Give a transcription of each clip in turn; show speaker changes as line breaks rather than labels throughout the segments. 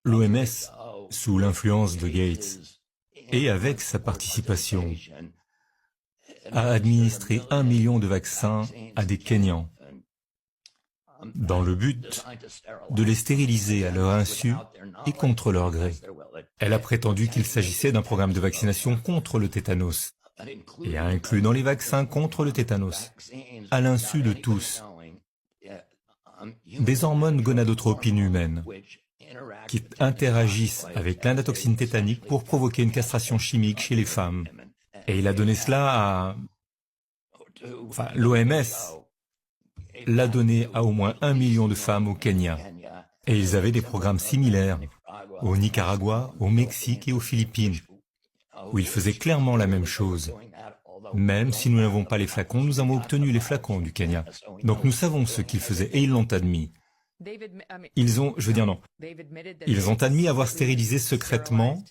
L'OMS, sous l'influence de Gates, et avec sa participation, a administré 1 million de vaccins à des Kenyans, dans le but de les stériliser à leur insu et contre leur gré. Elle a prétendu qu'il s'agissait d'un programme de vaccination contre le tétanos, et a inclus dans les vaccins contre le tétanos, à l'insu de tous, des hormones gonadotropines humaines, qui interagissent avec l'indotoxine tétanique pour provoquer une castration chimique chez les femmes. Et il a donné cela à... l'OMS l'a donné à au moins 1 million de femmes au Kenya. Et ils avaient des programmes similaires au Nicaragua, au Mexique et aux Philippines, où ils faisaient clairement la même chose. Même si nous n'avons pas les flacons, nous avons obtenu les flacons du Kenya. Donc nous savons ce qu'ils faisaient et ils l'ont admis. Ils ont admis avoir stérilisé secrètement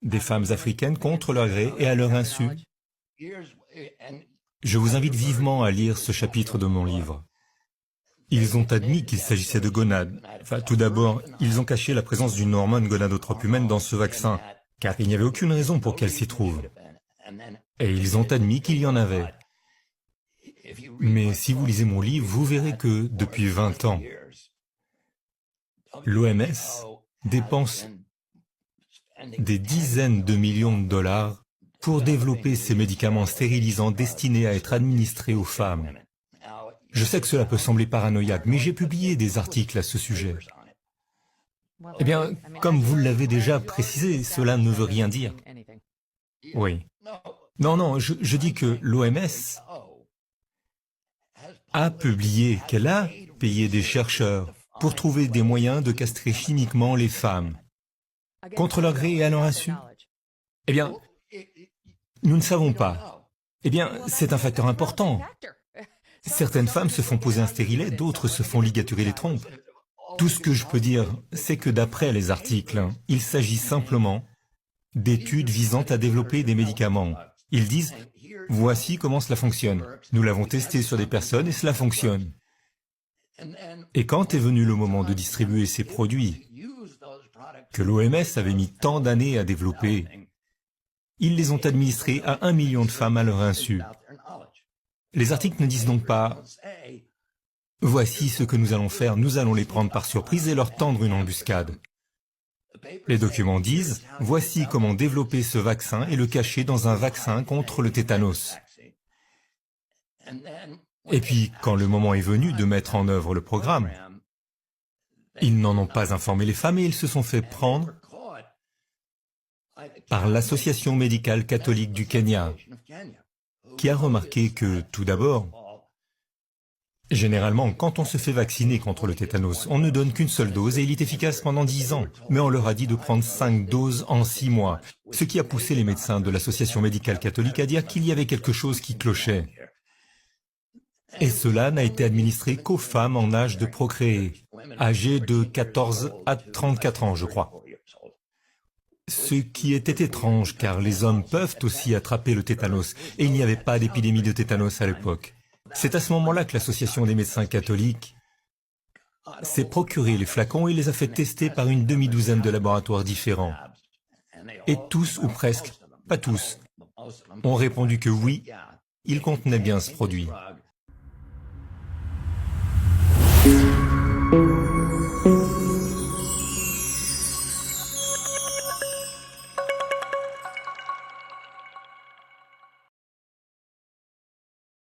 des femmes africaines contre leur gré et à leur insu. Je vous invite vivement à lire ce chapitre de mon livre. Ils ont admis qu'il s'agissait de gonades. Tout d'abord, ils ont caché la présence d'une hormone gonadotrope humaine dans ce vaccin, car il n'y avait aucune raison pour qu'elle s'y trouve. Et ils ont admis qu'il y en avait. Mais si vous lisez mon livre, vous verrez que, depuis 20 ans, l'OMS dépense des dizaines de millions de dollars pour développer ces médicaments stérilisants destinés à être administrés aux femmes. Je sais que cela peut sembler paranoïaque, mais j'ai publié des articles à ce sujet. Eh bien, comme vous l'avez déjà précisé, cela ne veut rien dire. Oui. Non, je dis que l'OMS a publié qu'elle a payé des chercheurs pour trouver des moyens de castrer chimiquement les femmes, contre leur gré et à leur insu. Eh bien, nous ne savons pas. Eh bien, c'est un facteur important. Certaines femmes se font poser un stérilet, d'autres se font ligaturer les trompes. Tout ce que je peux dire, c'est que d'après les articles, il s'agit simplement d'études visant à développer des médicaments. Ils disent, voici comment cela fonctionne. Nous l'avons testé sur des personnes et cela fonctionne. Et quand est venu le moment de distribuer ces produits, que l'OMS avait mis tant d'années à développer, ils les ont administrés à 1 million de femmes à leur insu. Les articles ne disent donc pas « Voici ce que nous allons faire, nous allons les prendre par surprise et leur tendre une embuscade ». Les documents disent « Voici comment développer ce vaccin et le cacher dans un vaccin contre le tétanos ». Et puis, quand le moment est venu de mettre en œuvre le programme, ils n'en ont pas informé les femmes et ils se sont fait prendre par l'Association médicale catholique du Kenya, qui a remarqué que, tout d'abord, généralement, quand on se fait vacciner contre le tétanos, on ne donne qu'une seule dose et il est efficace pendant 10 ans. Mais on leur a dit de prendre 5 doses en 6 mois, ce qui a poussé les médecins de l'Association médicale catholique à dire qu'il y avait quelque chose qui clochait. Et cela n'a été administré qu'aux femmes en âge de procréer, âgées de 14 à 34 ans, je crois. Ce qui était étrange, car les hommes peuvent aussi attraper le tétanos, et il n'y avait pas d'épidémie de tétanos à l'époque. C'est à ce moment-là que l'Association des médecins catholiques s'est procuré les flacons et les a fait tester par une demi-douzaine de laboratoires différents. Et tous, ou presque, pas tous, ont répondu que oui, ils contenaient bien ce produit.